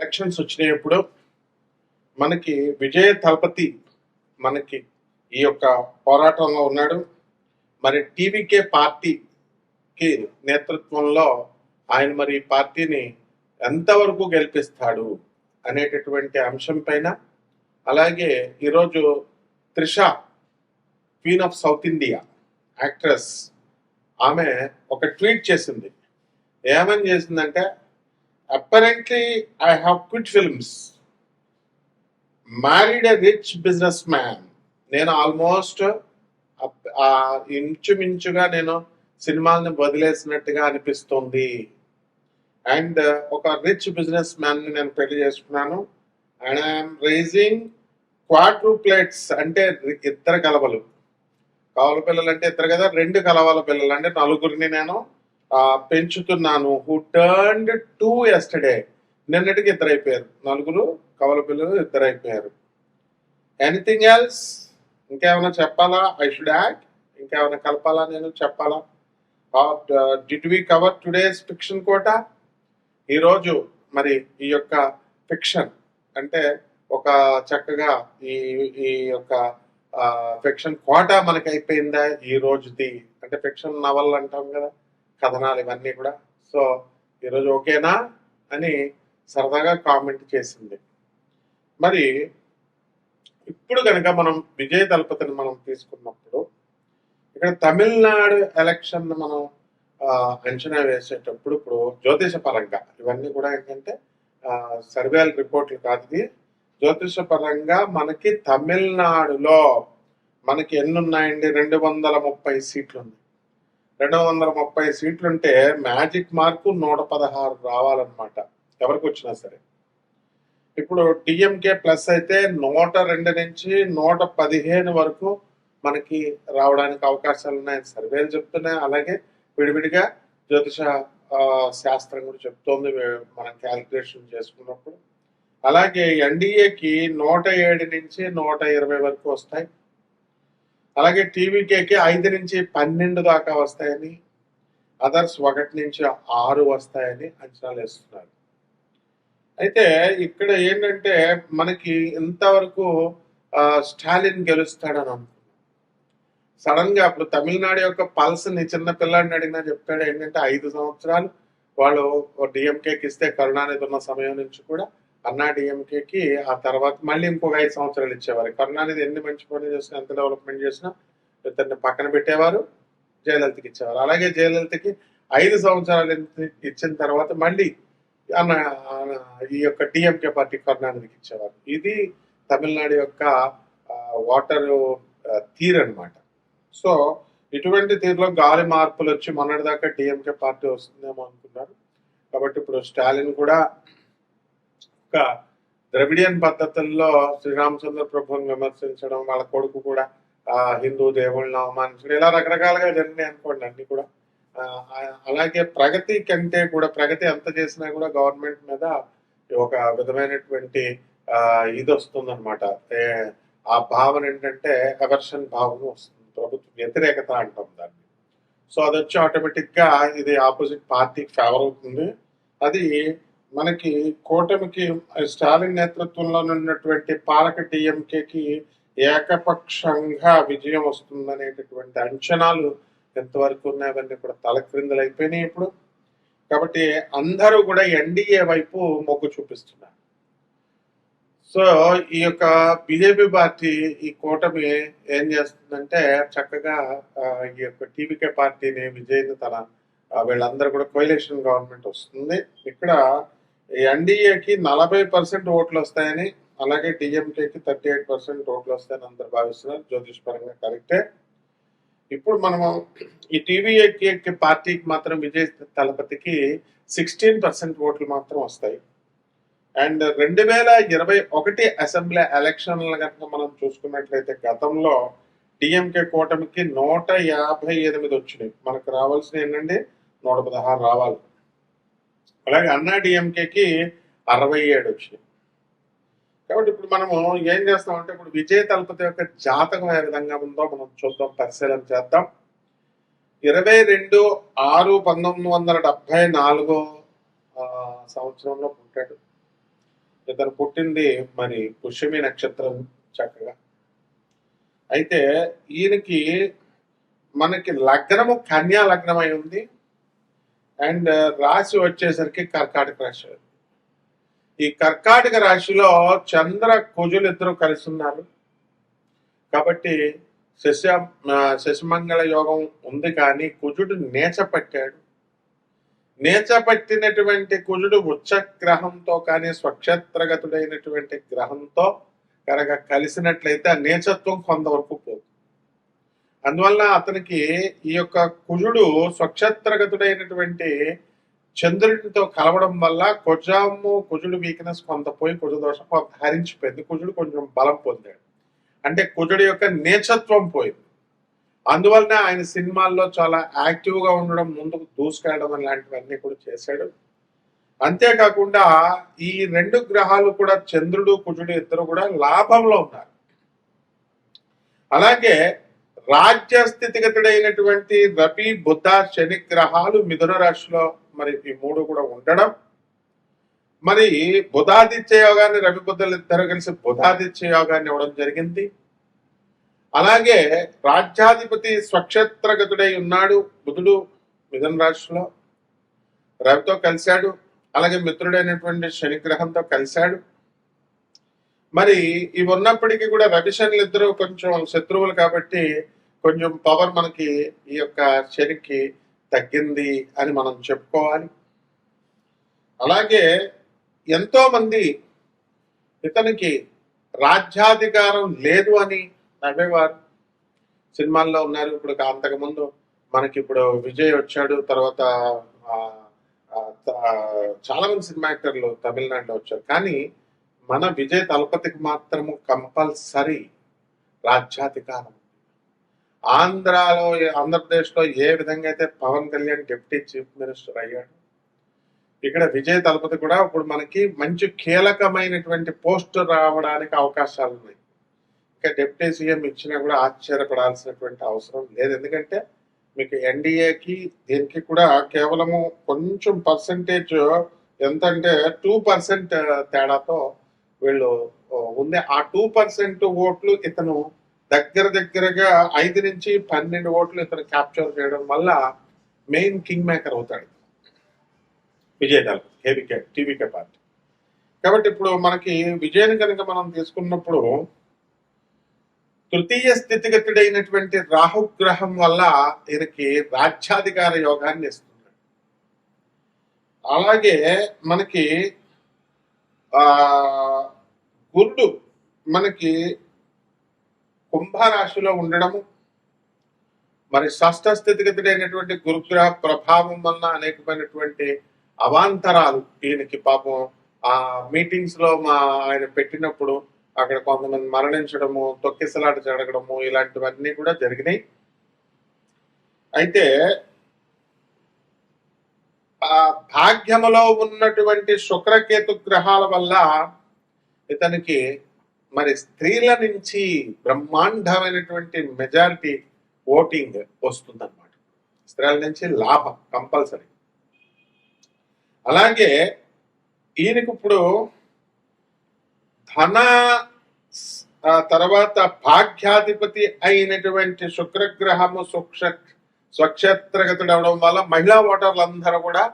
Elections వచ్చినప్పుడు మనకి విజయ తలపతి మనకి ఈ యొక్క పోరాటంలో ఉన్నాడు. మరి టీవీకే పార్టీకి నేతృత్వంలో ఆయన మరి పార్టీని ఎంతవరకు గెలిపిస్తాడు అనేటటువంటి అంశం పైన, అలాగే ఈరోజు Trisha queen of south India actress ఆమె ఒక ట్వీట్ చేసింది. ఏమని చేసిందంటే, apparently I have quit films, married a rich business man. నేను ఆల్మోస్ట్ ఇంచుమించుగా నేను సినిమాల్ని వదిలేసినట్టుగా అనిపిస్తుంది. అండ్ ఒక రిచ్ బిజినెస్ మ్యాన్ ని నేను పెళ్లి చేసుకున్నాను. అండ్ ఐఎమ్ రైజింగ్ క్వాడ్రూప్లెట్స్ అంటే ఇద్దరు కలవలు పిల్లలు అంటే ఇద్దరు కదా, 2 కలవల పిల్లలు అంటే నలుగురిని నేను పెంచుతున్నాను. Who turned 2 yesterday. నిన్నటికి 2 అయిపోయారు. 4 కవల పిల్లలు 2 అయిపోయారు. Anything else? ఇంకేమైనా చెప్పాలా? ఐ షుడ్ యాడ్ ఇంకేమైనా కలపాలా? నేను చెప్పాలా? Did we cover today's fiction quota? ఈరోజు మరి ఈ యొక్క ఫిక్షన్ అంటే ఒక చక్కగా ఈ యొక్క ఫిక్షన్ కోట మనకి అయిపోయిందా ఈ రోజుది? అంటే ఫిక్షన్ నవల్ అంటాం కదా, కథనాలు ఇవన్నీ కూడా. సో ఈరోజు ఓకేనా అని సరదాగా కామెంట్ చేసింది. మరి ఇప్పుడు కనుక మనం విజయ దళపతిని మనం తీసుకున్నప్పుడు ఇక్కడ తమిళనాడు ఎలక్షన్ మనం అంచనా వేసేటప్పుడు ఇప్పుడు జ్యోతిష పరంగా ఇవన్నీ కూడా ఏంటంటే సర్వేల రిపోర్ట్లు కాదు, ఇది జ్యోతిష పరంగా మనకి తమిళనాడులో మనకి ఎన్ని ఉన్నాయండి? 230 సీట్లు ఉన్నాయి. 230 సీట్లుంటే మ్యాజిక్ మార్కు 116 రావాలన్నమాట ఎవరికి వచ్చినా సరే. ఇప్పుడు డిఎంకే ప్లస్ అయితే 102 నుంచి 115 వరకు మనకి రావడానికి అవకాశాలు ఉన్నాయని సర్వేలు చెప్తున్నాయి. అలాగే విడివిడిగా జ్యోతిష శాస్త్రం కూడా చెప్తోంది మనం క్యాలిక్యులేషన్ చేసుకున్నప్పుడు. అలాగే ఎన్డీఏకి 107 నుంచి 120 వరకు వస్తాయి. అలాగే టీవీకేకి 5 నుంచి 12 దాకా వస్తాయని, అదర్స్ 1 నుంచి 6 వస్తాయని అంచనాలు వేస్తున్నారు. అయితే ఇక్కడ ఏంటంటే మనకి ఇంతవరకు స్టాలిన్ గెలుస్తాడని అనుకున్నాం. సడన్ గా అప్పుడు తమిళనాడు యొక్క పల్స్ ని చిన్న పిల్లాడిని అడిగినా చెప్తాడు ఏంటంటే 5 సంవత్సరాలు వాళ్ళు డిఎంకేకి ఇస్తే కరుణానిధి ఉన్న సమయం నుంచి కూడా అన్నా డిఎంకేకి ఆ తర్వాత మళ్ళీ ఇంకొక 5 సంవత్సరాలు ఇచ్చేవారు. కరుణానిధి ఎన్ని మంచి పనులు చేసినా, ఎంత డెవలప్మెంట్ చేసినా ఇతన్ని పక్కన పెట్టేవారు, జయలలితకి ఇచ్చేవారు. అలాగే జయలలితకి 5 సంవత్సరాలు ఇచ్చిన తర్వాత మళ్ళీ ఈ యొక్క డిఎంకే పార్టీ కరుణానిధికి ఇచ్చేవారు. ఇది తమిళనాడు యొక్క వాటర్ తీరు అనమాట. సో ఇటువంటి తీరులో గాలి మార్పులు వచ్చి మొన్నటిదాకా డిఎంకే పార్టీ వస్తుందేమో అనుకున్నారు. కాబట్టి ఇప్పుడు స్టాలిన్ కూడా ఒక ద్రవిడియన్ పద్ధతుల్లో శ్రీరామచంద్ర ప్రభుని విమర్శించడం, వాళ్ళ కొడుకు కూడా హిందూ దేవుళ్ళని అవమానించడం, ఇలా రకరకాలుగా జరిగినాయి అనుకోండి అన్ని కూడా. అలాగే ప్రగతి కంటే కూడా, ప్రగతి ఎంత చేసినా కూడా గవర్నమెంట్ మీద ఒక విధమైనటువంటి ఇది వస్తుంది అనమాట. ఆ భావన ఏంటంటే అవర్షన్ భావన వస్తుంది, ప్రభుత్వ వ్యతిరేకత అంటాం దాన్ని. సో అది వచ్చి ఆటోమేటిక్ గా ఇది ఆపోజిట్ పార్టీకి ఫేవర్ అవుతుంది. అది మనకి కూటమికి స్టాలిన్ నేతృత్వంలో ఉన్నటువంటి పాలక టీఎంకేకి ఏకపక్షంగా విజయం వస్తుందనేటటువంటి అంచనాలు ఎంతవరకు ఉన్నాయవన్నీ కూడా తలక్రిందులు అయిపోయినాయి ఇప్పుడు. కాబట్టి అందరూ కూడా ఎన్డీఏ వైపు మొగ్గు చూపిస్తున్నారు. సో ఈ యొక్క బీజేపీ పార్టీ ఈ కూటమి ఏం చేస్తుందంటే చక్కగా ఈ యొక్క టీవీకే పార్టీని విజయ్ని వీళ్ళందరూ కూడా కోయిలేషన్ గవర్నమెంట్ వస్తుంది. ఇక్కడ ఎన్డీఏకి 40% ఓట్లు వస్తాయని, అలాగే డిఎంకేకి 38% ఓట్లు వస్తాయని అందరు భావిస్తున్నారు. జ్యోతిష్ పరంగా కరెక్టే. ఇప్పుడు మనము ఈ టీవీఏకి పార్టీకి మాత్రం విజయ్ తలపతికి 16% ఓట్లు మాత్రం వస్తాయి. అండ్ 2021 అసెంబ్లీ ఎలక్షన్ల కనుక మనం చూసుకున్నట్లయితే గతంలో డిఎంకే కూటమికి 158 వచ్చినాయి. మనకు రావాల్సిన ఏంటంటే 116 రావాలి. అలాగే అన్నా డిఎంకేకి 67 వచ్చినాయి. కాబట్టి ఇప్పుడు మనము ఏం చేస్తామంటే ఇప్పుడు విజయ తలపతి యొక్క జాతకం ఏ విధంగా ఉందో మనం చూద్దాం, పరిశీలన చేద్దాం. 22/6/1974 సంవత్సరంలో పుట్టాడు. ఇతను పుట్టింది మరి పుష్యమి నక్షత్రం చక్కగా. అయితే ఈయనకి మనకి లగ్నము కన్యా లగ్నం అయి ఉంది. అండ్ రాశి వచ్చేసరికి కర్కాటక రాశి. ఈ కర్కాటక రాశిలో చంద్ర కుజులు ఇద్దరు కలిసి ఉన్నారు కాబట్టి శశిమంగళ యోగం ఉంది. కానీ కుజుడు నీచపట్టాడు. నీచపట్టినటువంటి కుజుడు ఉచ్చ గ్రహంతో కానీ స్వక్షేత్రగతుడైనటువంటి గ్రహంతో కనుక కలిసినట్లయితే ఆ నీచత్వం కొంతవరకు పోతుంది. అందువల్ల అతనికి ఈ యొక్క కుజుడు స్వక్షేత్రగతుడైనటువంటి చంద్రుడితో కలవడం వల్ల కుజుడు వీక్నెస్ కొంత పోయి కుజదోషం కొంత హరించిపోయింది. కుజుడు కొంచెం బలం పొందాడు. అంటే కుజుడు యొక్క నేచత్వం పోయింది. అందువలన ఆయన సినిమాల్లో చాలా యాక్టివ్ గా ఉండడం, ముందుకు దూసుకెళ్ళడం లాంటివన్నీ కూడా చేశాడు. అంతేకాకుండా ఈ రెండు గ్రహాలు కూడా చంద్రుడు కుజుడు ఇద్దరు కూడా లాభంలో ఉన్నారు. అలాగే రాజ్య స్థితిగతుడైనటువంటి రవి బుధ శని గ్రహాలు మిథున రాశిలో మరి ఈ మూడు కూడా ఉండడం, మరి బుధాదిత్య యోగాన్ని రవి బుద్ధులు ఇద్దరు కలిసి బుధాదిత్య యోగాన్ని ఇవ్వడం జరిగింది. అలాగే రాజ్యాధిపతి స్వక్షేత్రగతుడై ఉన్నాడు బుధుడు మిథున రాశిలో రవితో కలిశాడు. అలాగే మిత్రుడైనటువంటి శని గ్రహంతో కలిశాడు. మరి ఇవి ఉన్నప్పటికీ కూడా రవి శనులు ఇద్దరు కొంచెం శత్రువులు కాబట్టి కొంచెం పవర్ మనకి ఈ యొక్క శనికి తగ్గింది అని మనం చెప్పుకోవాలి. అలాగే ఎంతో మంది ఇతనికి రాజ్యాధికారం లేదు అని నవ్వేవారు. సినిమాల్లో ఉన్నారు. ఇప్పుడు అంతకుముందు మనకి ఇప్పుడు విజయ్ వచ్చాడు, తర్వాత చాలా మంది సినిమా యాక్టర్లు తమిళనాడులో వచ్చారు. కానీ మన విజయ్ తలపతికి మాత్రము కంపల్సరీ రాజ్యాధికారం. ఆంధ్రప్రదేశ్లో ఏ విధంగా అయితే Pavan Kalyan deputy chief minister అయ్యాడు, ఇక్కడ విజయ్ తలపతి కూడా ఇప్పుడు మనకి మంచి కీలకమైనటువంటి పోస్ట్ రావడానికి అవకాశాలు ఉన్నాయి. ఇంకా డిప్యూటీ సీఎం ఇచ్చినా కూడా ఆశ్చర్యపడాల్సినటువంటి అవసరం లేదు. ఎందుకంటే మీకు ఎన్డీఏకి దీనికి కూడా కేవలము కొంచెం పర్సంటేజ్ ఎంత అంటే 2% తేడాతో వీళ్ళు ఉంది. ఆ 2% ఓట్లు ఇతను దగ్గరగా 5 నుంచి 12 ఓట్లు ఇతను క్యాప్చర్ చేయడం వల్ల మెయిన్ కింగ్ మేకర్ అవుతాడు విజయ్ దళపతి టీవీకే పార్టీ. కాబట్టి ఇప్పుడు మనకి విజయ్ కనుక మనం తీసుకున్నప్పుడు తృతీయ స్థితిగతుడైనటువంటి రాహుగ్రహం వల్ల ఈయనకి రాజ్యాధికార యోగాన్ని ఇస్తున్నాడు. అలాగే మనకి గురుడు మనకి కుంభరాశిలో ఉండడము, మరి షష్ఠ స్థితిగతుడైనటువంటి గురుగ్రహ ప్రభావం వల్ల అనేకమైనటువంటి అవాంతరాలు ఈయనకి పాపం ఆ మీటింగ్స్ లో ఆయన పెట్టినప్పుడు అక్కడ కొంతమంది మరణించడము, తొక్కిసలాట జరగడము ఇలాంటివన్నీ కూడా జరిగినాయి. అయితే ఆ భాగ్యములో ఉన్నటువంటి శుక్రకేతు గ్రహాల వల్ల ఇతనికి మరి స్త్రీల నుంచి బ్రహ్మాండమైనటువంటి మెజారిటీ ఓటింగ్ వస్తుందన్నమాట. స్త్రీల నుంచి లాభం కంపల్సరీ. అలాగే ఈయనకి ఇప్పుడు ధన తర్వాత భాగ్యాధిపతి అయినటువంటి శుక్రగ్రహము స్వక్షేత్రగతుడు అవడం వల్ల మహిళా ఓటర్లందరూ కూడా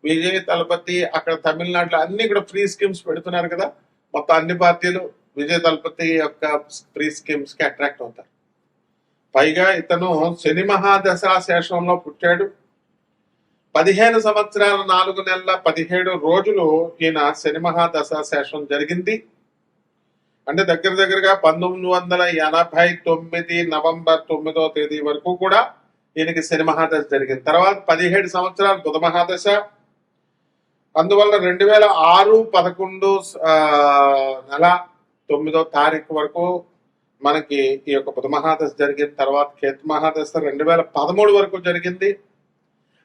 విజయ్ తలపతి అక్కడ తమిళనాడులో అన్ని కూడా ఫ్రీ స్కీమ్స్ పెడుతున్నారు కదా, మొత్తం అన్ని పార్టీలు విజయ్ తలపతి యొక్క ఫ్రీ స్కీమ్స్ కి అట్రాక్ట్ అవుతారు. పైగా ఇతను శని మహాదశ శేషంలో పుట్టాడు. 15 సంవత్సరాల 4 నెలల 17 రోజులు ఈయన శని మహాదశ శేషం జరిగింది. అంటే దగ్గరగా 1989 నవంబర్ 9వ తేదీ వరకు కూడా ఈయనకి శని మహాదశ జరిగింది. తర్వాత 17 సంవత్సరాలు బుధ మహాదశ. అందువల్ల 2006 11 నెల 9వ తారీఖు వరకు మనకి ఈ యొక్క బుధ మహాదశ జరిగింది. తర్వాత కేతు మహాదశ 2013 వరకు జరిగింది.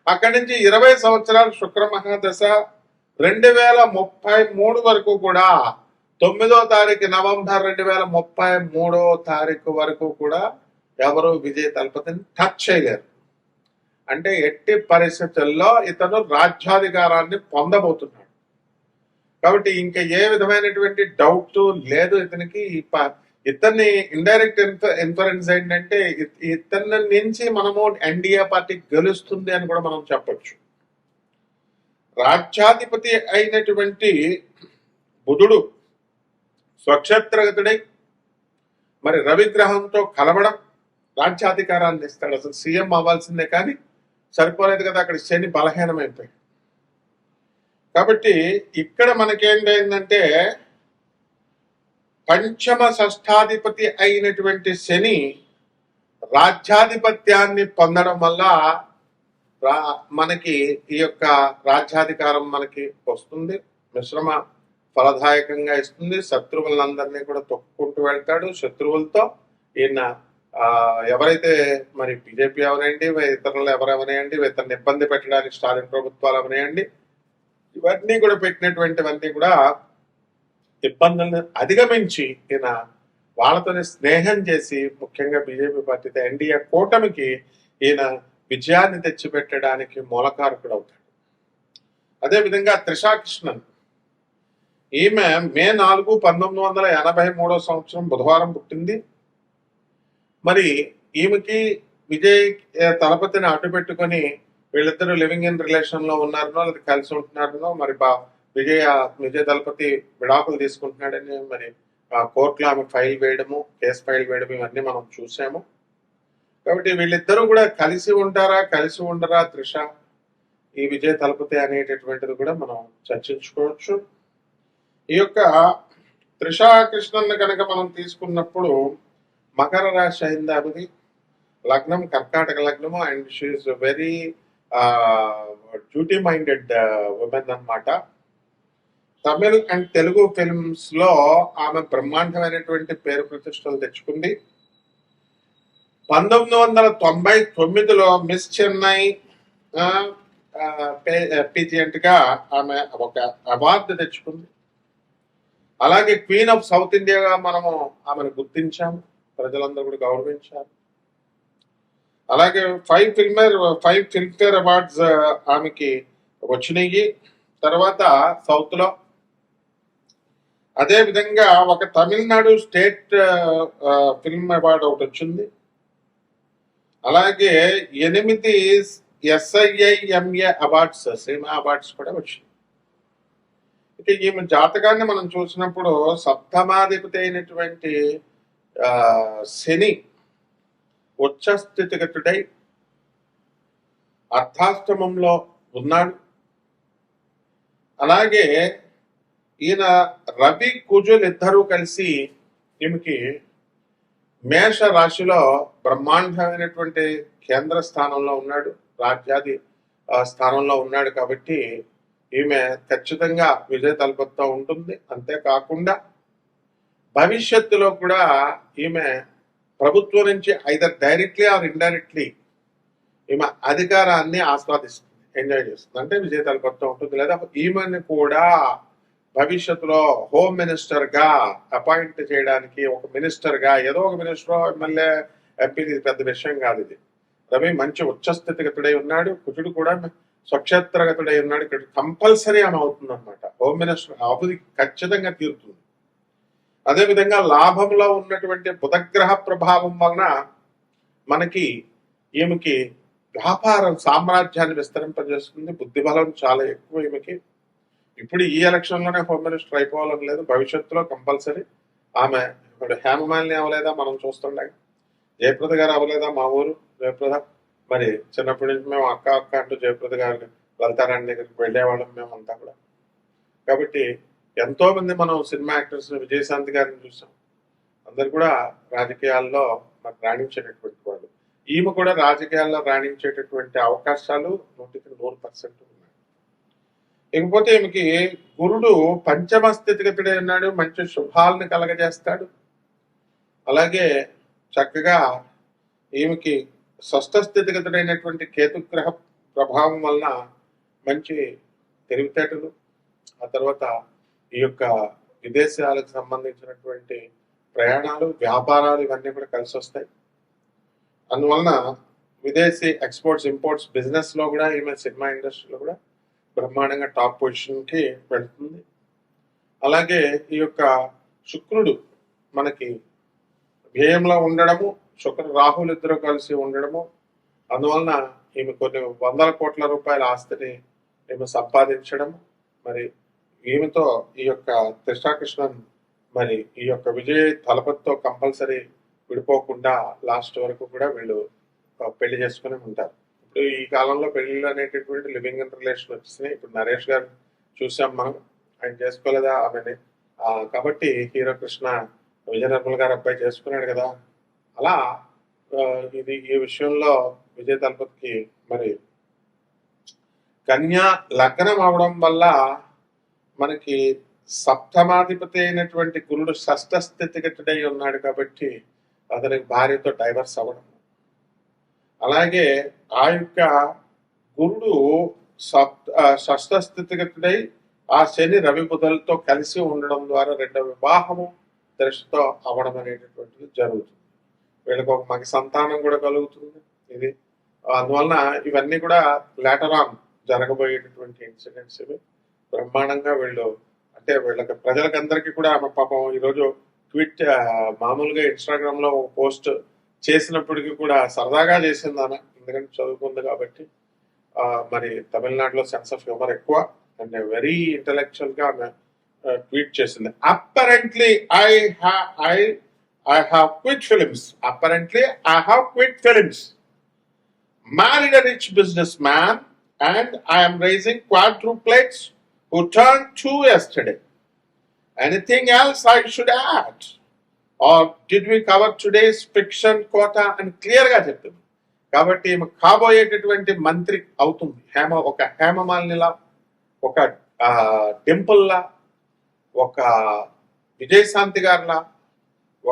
అక్కడి నుంచి 20 సంవత్సరాలు శుక్ర మహాదశ 2033 వరకు కూడా 9వ తారీఖు నవంబర్ 2033వ తారీఖు వరకు కూడా ఎవరు విజయ్ తలపతిని టచ్ చేయలేరు. అంటే ఎట్టి పరిస్థితుల్లో ఇతను రాజ్యాధికారాన్ని పొందబోతున్నాడు. కాబట్టి ఇంకా ఏ విధమైనటువంటి డౌట్ లేదు ఇతనికి. ఇతన్ని ఇండైరెక్ట్ ఇన్ఫరెన్స్ ఏంటంటే ఇతని నుంచి మనము ఎన్డీఏ పార్టీ గెలుస్తుంది అని కూడా మనం చెప్పొచ్చు. రాజ్యాధిపతి అయినటువంటి బుధుడు స్వక్షేత్రగతుడై మరి రవిగ్రహంతో కలవడం రాజ్యాధికారాన్ని ఇస్తాడు. అసలు సీఎం అవ్వాల్సిందే కానీ సరిపోలేదు కదా, అక్కడ శని బలహీనమైపోయాడు. కాబట్టి ఇక్కడ మనకేంటంటే పంచమ షష్ఠాధిపతి అయినటువంటి శని రాజ్యాధిపత్యాన్ని పొందడం వల్ల మనకి ఈ యొక్క రాజ్యాధికారం మనకి వస్తుంది, మిశ్రమ ఫలదాయకంగా ఇస్తుంది. శత్రువులందరినీ కూడా తొక్కుకుంటూ వెళ్తాడు. శత్రువులతో ఈయన ఎవరైతే మరి బీజేపీ అవనేయండి, ఇతరులు ఎవరెవనేయండి, ఇతరులను ఇబ్బంది పెట్టడానికి స్టాలిన్ ప్రభుత్వాలు అవనేయండి, ఇవన్నీ కూడా పెట్టినటువంటివన్నీ కూడా ఇబ్బందులను అధిగమించి ఈయన వాళ్ళతోనే స్నేహం చేసి ముఖ్యంగా బీజేపీ పార్టీతో ఎన్డీఏ కూటమికి ఈయన విజయాన్ని తెచ్చిపెట్టడానికి మూలకారకుడు అవుతాడు. అదేవిధంగా త్రిషా కృష్ణన్, ఈమె మే 4, 1983 బుధవారం పుట్టింది. మరి ఈమెకి విజయ్ తలపతిని అడ్డు పెట్టుకొని వీళ్ళిద్దరూ లివింగ్ ఇన్ రిలేషన్ లో ఉన్నారనో లేదా కలిసి ఉంటున్నారనో, మరి విజయ్ దళపతి విడాకులు తీసుకుంటున్నాడని మరి కోర్టులో ఆమె ఫైల్ వేయడము, కేసు ఫైల్ వేయడం ఇవన్నీ మనం చూసాము. కాబట్టి వీళ్ళిద్దరూ కూడా కలిసి ఉంటారా కలిసి ఉండరా త్రిష ఈ విజయ్ తలపతి అనేటటువంటిది కూడా మనం చర్చించుకోవచ్చు. ఈ యొక్క త్రిషా కృష్ణన్ కనుక మనం తీసుకున్నప్పుడు మకర రాశి అయింది ఆమెది, లగ్నం కర్కాటక లగ్నము, and she is very duty minded woman అన్నమాట. తమిళ్ అండ్ తెలుగు ఫిల్మ్స్ లో ఆమె బ్రహ్మాండమైనటువంటి పేరు ప్రతిష్టలు తెచ్చుకుంది. 1999లో మిస్ చెన్నై పీజియంట్ గా ఆమె ఒక అవార్డు తెచ్చుకుంది. అలాగే క్వీన్ ఆఫ్ సౌత్ ఇండియాగా మనము ఆమెను గుర్తించాము, ప్రజలందరూ కూడా గౌరవించారు. అలాగే 5 ఫిల్మ్ఫేర్ అవార్డ్స్ ఆమెకి వచ్చినాయి. తర్వాత సౌత్ లో అదే విధంగా ఒక తమిళనాడు స్టేట్ ఫిల్మ్ అవార్డు ఒకటి వచ్చింది. అలాగే 8 SIIMA అవార్డ్స్, సినిమా అవార్డ్స్ కూడా వచ్చింది. ఇక ఈమె జాతకాన్ని మనం చూసినప్పుడు సప్తమాధిపతి అయినటువంటి శని ఉచ్చస్థితిగతుడై అర్థాష్టమంలో ఉన్నాడు. అలాగే ఈయన రవి కుజులు ఇద్దరూ కలిసి ఈమెకి మేష రాశిలో బ్రహ్మాండమైనటువంటి కేంద్ర స్థానంలో ఉన్నాడు, రాజ్యాది స్థానంలో ఉన్నాడు. కాబట్టి ఈమె ఖచ్చితంగా విజయ తలపతితో ఉంటుంది. అంతేకాకుండా భవిష్యత్తులో కూడా ఈమె ప్రభుత్వం నుంచి ఐదర్ డైరెక్ట్లీ ఆర్ ఇండైరెక్ట్లీ ఈమె అధికారాన్ని ఆస్వాదిస్తుంది, ఎంజాయ్ చేస్తుంది. అంటే విజయ తలపతితో ఉంటుంది. లేదా ఈమెను కూడా భవిష్యత్తులో హోమ్ మినిస్టర్ గా అపాయింట్ చేయడానికి, ఒక మినిస్టర్ గా, ఏదో ఒక మినిస్టర్ ఎమ్మెల్యే ఎంపీ, పెద్ద విషయం కాదు ఇది. రవి మంచి ఉచ్చస్థితిగతుడై ఉన్నాడు, కుజుడు కూడా స్వక్షేత్రగతుడై ఉన్నాడు. ఇక్కడ కంపల్సరీ ఆమె అవుతుంది అనమాట. హోమ్ మినిస్టర్ అభివృద్ధి ఖచ్చితంగా తీరుతుంది. అదేవిధంగా లాభంలో ఉన్నటువంటి బుధగ్రహ ప్రభావం వలన మనకి ఈమెకి వ్యాపారం సామ్రాజ్యాన్ని విస్తరింపజేస్తుంది. బుద్ధిబలం చాలా ఎక్కువ ఈమెకి. ఇప్పుడు ఈ ఎలక్షన్ లోనే హోమ్ మినిస్టర్ అయిపోవాలని లేదు, భవిష్యత్తులో కంపల్సరీ ఆమె. ఇప్పుడు హేమమాలిని అవ్వలేదా మనం చూస్తుండగా, జయప్రద గారు అవ్వలేదా మా ఊరు జయప్రద. మరి చిన్నప్పటి నుంచి మేము అక్క అక్క అంటూ జయప్రద గారు లలితారాణి దగ్గరికి వెళ్ళేవాళ్ళం మేమంతా కూడా. కాబట్టి ఎంతో మంది మనం సినిమా యాక్టర్స్, విజయశాంతి గారిని చూసాం, అందరు కూడా రాజకీయాల్లో మరి రాణించేటటువంటి వాళ్ళు. ఈమె కూడా రాజకీయాల్లో రాణించేటటువంటి అవకాశాలు 100% ఉన్నాయి. ఇకపోతే ఈమెకి గురుడు పంచమ స్థితిగతుడే ఉన్నాడు, మంచి శుభాలను కలగజేస్తాడు. అలాగే చక్కగా ఈమెకి షష్ఠ స్థితిగతుడైనటువంటి కేతుగ్రహ ప్రభావం వలన మంచి తెలివితేటలు, ఆ తర్వాత ఈ యొక్క విదేశాలకు సంబంధించినటువంటి ప్రయాణాలు, వ్యాపారాలు ఇవన్నీ కూడా కలిసి వస్తాయి. అందువలన విదేశీ ఎక్స్పోర్ట్స్ ఇంపోర్ట్స్ బిజినెస్ లో కూడా ఈమె సినిమా ఇండస్ట్రీలో కూడా బ్రహ్మాండంగా టాప్ పొజిషన్ కి వెళ్తుంది. అలాగే ఈ యొక్క శుక్రుడు మనకి వ్యయంలో ఉండడము, రాహులు ఇద్దరు కలిసి ఉండడము, అందువలన ఈమె కొన్ని వందల కోట్ల రూపాయల ఆస్తిని ఈమె సంపాదించడం, మరి ఈమెతో ఈ యొక్క త్రిషాకృష్ణన్ మరి ఈ యొక్క విజయ్ తలపతితో కంపల్సరీ విడిపోకుండా లాస్ట్ వరకు కూడా వీళ్ళు పెళ్లి చేసుకుని ఉంటారు. ఇప్పుడు ఈ కాలంలో పెళ్లిళ్ళు అనేటటువంటి లివింగ్ ఇన్ రిలేషన్ వచ్చేసినాయి. ఇప్పుడు నరేష్ గారు చూసాం మనం, ఆయన చేసుకోలేదా ఆమెని. కాబట్టి హీరో కృష్ణ విజయ నిర్మల్ గారు అబ్బాయి చేసుకున్నాడు కదా. అలా ఇది ఈ విషయంలో విజయ్ తలపతికి మరి కన్యా లగ్నం అవడం వల్ల మనకి సప్తమాధిపతి అయినటువంటి గురుడు షష్ఠ స్థితిగతుడై ఉన్నాడు కాబట్టి అతనికి భార్యతో డైవర్స్ అవ్వడం. అలాగే ఆ యొక్క గురుడు షష్ఠ స్థితిగతుడై ఆ శని రవి బుధలతో కలిసి ఉండడం ద్వారా రెండవ వివాహము దృష్టితో అవ్వడం అనేటటువంటిది జరుగుతుంది. వీళ్ళకి ఒక మగ సంతానం కూడా కలుగుతుంది. ఇది అందువలన ఇవన్నీ కూడా లేటర్ ఆన్ జరగబోయేటటువంటి ఇన్సిడెంట్స్. ఇవి బ్రహ్మాండంగా వీళ్ళు అంటే వీళ్ళకి ప్రజలకందరికీ కూడా ఆమె పాపం ఈరోజు ట్వీట్ మామూలుగా ఇన్స్టాగ్రామ్ లో ఒక పోస్ట్ చేసినప్పటికీ కూడా సరదాగా చేసింది ఆమె, ఎందుకంటే చదువుకుంది కాబట్టి. మరి తమిళనాడులో సెన్స్ ఆఫ్ హ్యూమర్ ఎక్కువ అండ్ వెరీ ఇంటలెక్చువల్ గా ఆమె ట్వీట్ చేసింది. అప్పరెంట్లీ I have quit films. Apparently, I have quit films. Married a rich businessman, and I am raising quadruplets who turned 2 yesterday. Anything else I should add? Or did we cover today's fiction quota and clear గా చెప్తుంది. కాబట్టి కాబోయేటటువంటి మంత్రి అవుతుంది. ఒక హేమమాలినిలా, ఒక డింపుల్లా, ఒక విజయశాంతి గారిలా,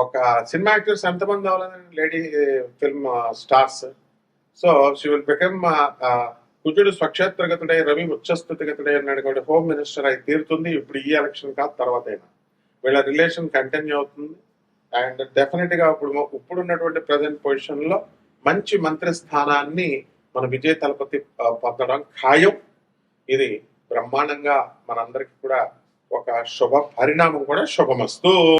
ఒక cinema actors ఎంతమంది అవ్వాలని lady film stars. So she will become కుజుడు స్వక్షేత్రగతుడై రవి ఉచ్చస్థితిగతుడై అన్నాడు కాబట్టి హోమ్ మినిస్టర్ అయి తీరుతుంది. ఇప్పుడు ఈ ఎలక్షన్ కాదు, తర్వాత అయినా వీళ్ళ రిలేషన్ కంటిన్యూ అవుతుంది. అండ్ డెఫినెట్ గా ఇప్పుడు ఉన్నటువంటి ప్రజెంట్ పొజిషన్ లో మంచి మంత్రి స్థానాన్ని మన విజయ్ తలపతి పొందడం ఖాయం. ఇది బ్రహ్మాండంగా మనందరికి కూడా ఒక శుభ పరిణామం, కూడా శుభమస్తు.